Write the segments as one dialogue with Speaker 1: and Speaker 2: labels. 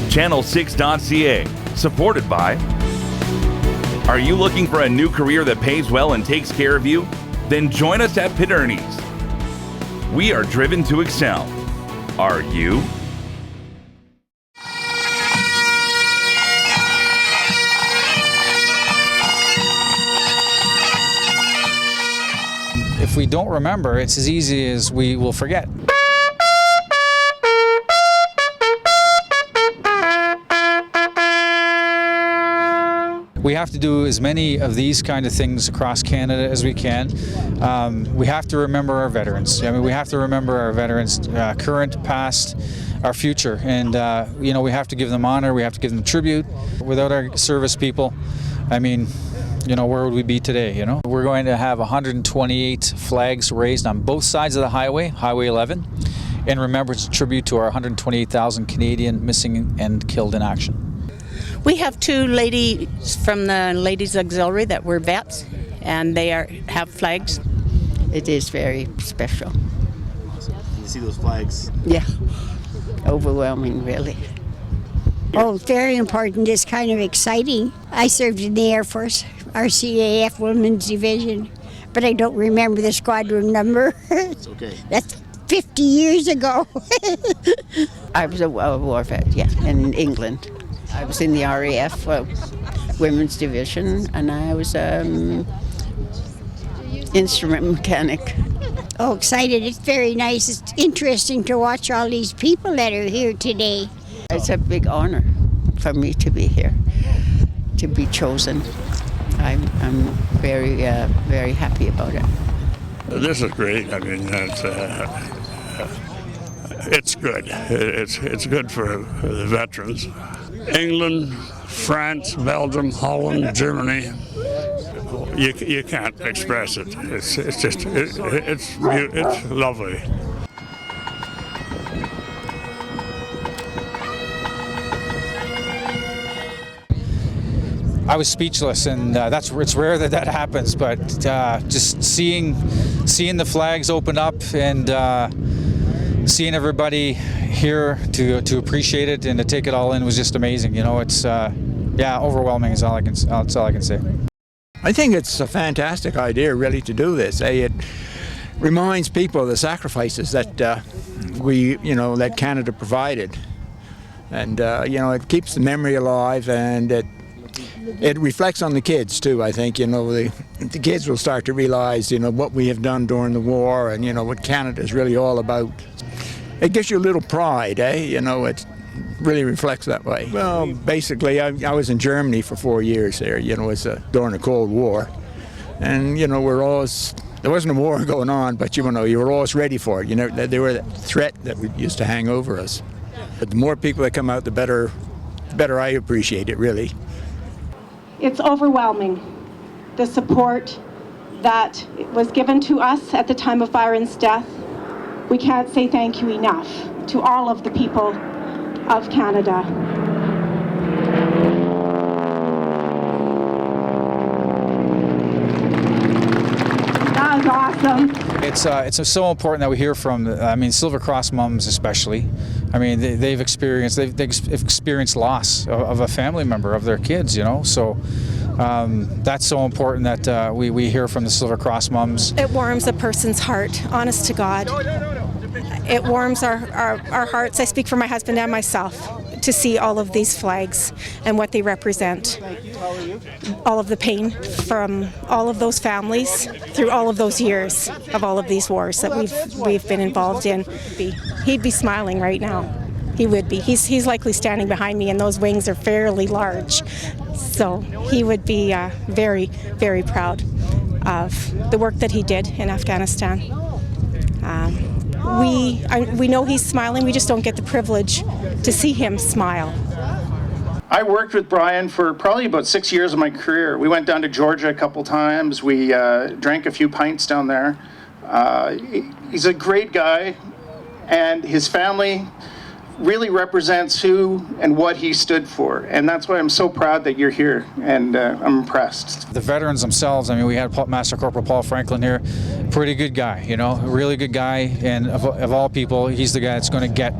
Speaker 1: Channel6.ca, supported by... Are you looking for a new career that pays well and takes care of you? Then join us at Pitt Ernie's. We are driven to excel. Are you?
Speaker 2: If we don't remember, it's as easy as we will forget. We have to do as many of these kind of things across Canada as we can. We have to remember our veterans. I mean, we have to remember our veterans, current, past, our future, and you know, we have to give them honor. We have to give them tribute. Without our service people, I mean, you know, where would we be today? You know, we're going to have 128 flags raised on both sides of the highway, Highway 11, in remembrance tribute to our 128,000 Canadian missing and killed in action.
Speaker 3: We have two ladies from the Ladies Auxiliary that were vets, and they have flags. It is very special.
Speaker 4: Awesome. You see those flags?
Speaker 3: Yeah, overwhelming, really.
Speaker 5: Oh, very important. It's kind of exciting. I served in the Air Force, RCAF Women's Division, but I don't remember the squadron number.
Speaker 4: It's okay.
Speaker 5: That's 50 years ago.
Speaker 3: I was a war vet, yeah, in England. I was in the RAF Women's Division, and I was instrument mechanic.
Speaker 5: Oh, excited. It's very nice. It's interesting to watch all these people that are here today.
Speaker 3: It's a big honor for me to be here, to be chosen. I'm very, very happy about it.
Speaker 6: This is great. I mean, it's good. It's good for the veterans. England, France, Belgium, Holland, Germany. You can't express it. It's lovely.
Speaker 2: I was speechless, and it's rare that happens. But just seeing the flags open up and seeing everybody here to appreciate it and to take it all in was just amazing. You know, it's yeah, overwhelming is all I can say.
Speaker 7: I think it's a fantastic idea, really, to do this. It reminds people of the sacrifices that that Canada provided, and you know, it keeps the memory alive, and it reflects on the kids too. I think, you know, the kids will start to realize, you know, what we have done during the war, and you know what Canada is really all about. It gives you a little pride, eh? You know, it really reflects that way. Well, basically, I was in Germany for 4 years there. You know, it's during the Cold War, and you know, there wasn't a war going on, but you know, you were always ready for it. You know, they were a threat that used to hang over us. But the more people that come out, the better I appreciate it, really.
Speaker 8: It's overwhelming, the support that was given to us at the time of Byron's death. We can't say thank you enough to all of the people of Canada. That was awesome.
Speaker 2: It's so important that we hear from, I mean, Silver Cross mums especially. I mean, they've experienced loss of a family member, of their kids, you know. So that's so important that we hear from the Silver Cross mums.
Speaker 9: It warms a person's heart, honest to God. It warms our hearts. I speak for my husband and myself to see all of these flags and what they represent. All of the pain from all of those families through all of those years of all of these wars that we've been involved in. He'd be smiling right now. He would be. He's likely standing behind me, and those wings are fairly large. So he would be very, very proud of the work that he did in Afghanistan. We know he's smiling, we just don't get the privilege to see him smile.
Speaker 10: I worked with Brian for probably about 6 years of my career. We went down to Georgia a couple times. We drank a few pints down there. He's a great guy, and his family really represents who and what he stood for. And that's why I'm so proud that you're here, and I'm impressed.
Speaker 2: The veterans themselves, I mean, we had Master Corporal Paul Franklin here, pretty good guy, you know, a really good guy, and of all people, he's the guy that's going to get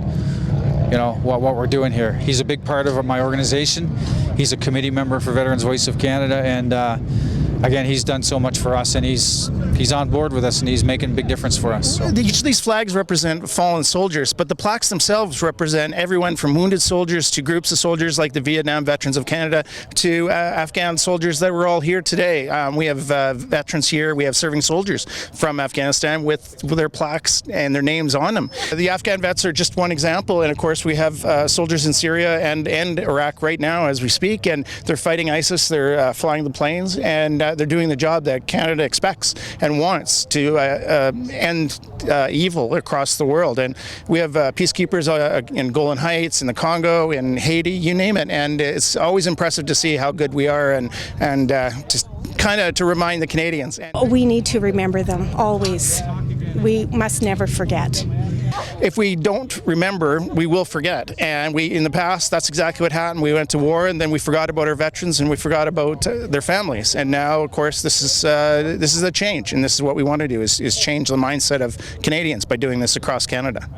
Speaker 2: what we're doing here. He's a big part of my organization. He's a committee member for Veterans Voice of Canada, and again, he's done so much for us, and he's on board with us, and he's making a big difference for us. So.
Speaker 10: Each of these flags represent fallen soldiers, but the plaques themselves represent everyone from wounded soldiers to groups of soldiers like the Vietnam Veterans of Canada to Afghan soldiers that were all here today. We have veterans here, we have serving soldiers from Afghanistan with their plaques and their names on them. The Afghan vets are just one example, and of course we have soldiers in Syria and Iraq right now as we speak, and they're fighting ISIS, they're flying the planes, and they're doing the job that Canada expects and wants to end evil across the world. And we have peacekeepers in Golan Heights, in the Congo, in Haiti, you name it. And it's always impressive to see how good we are, and just kind of to remind the Canadians.
Speaker 9: We need to remember them always. We must never forget.
Speaker 10: If we don't remember, we will forget. And in the past, that's exactly what happened. We went to war, and then we forgot about our veterans, and we forgot about their families. And now, of course, this is a change, and this is what we want to do: is change the mindset of Canadians by doing this across Canada.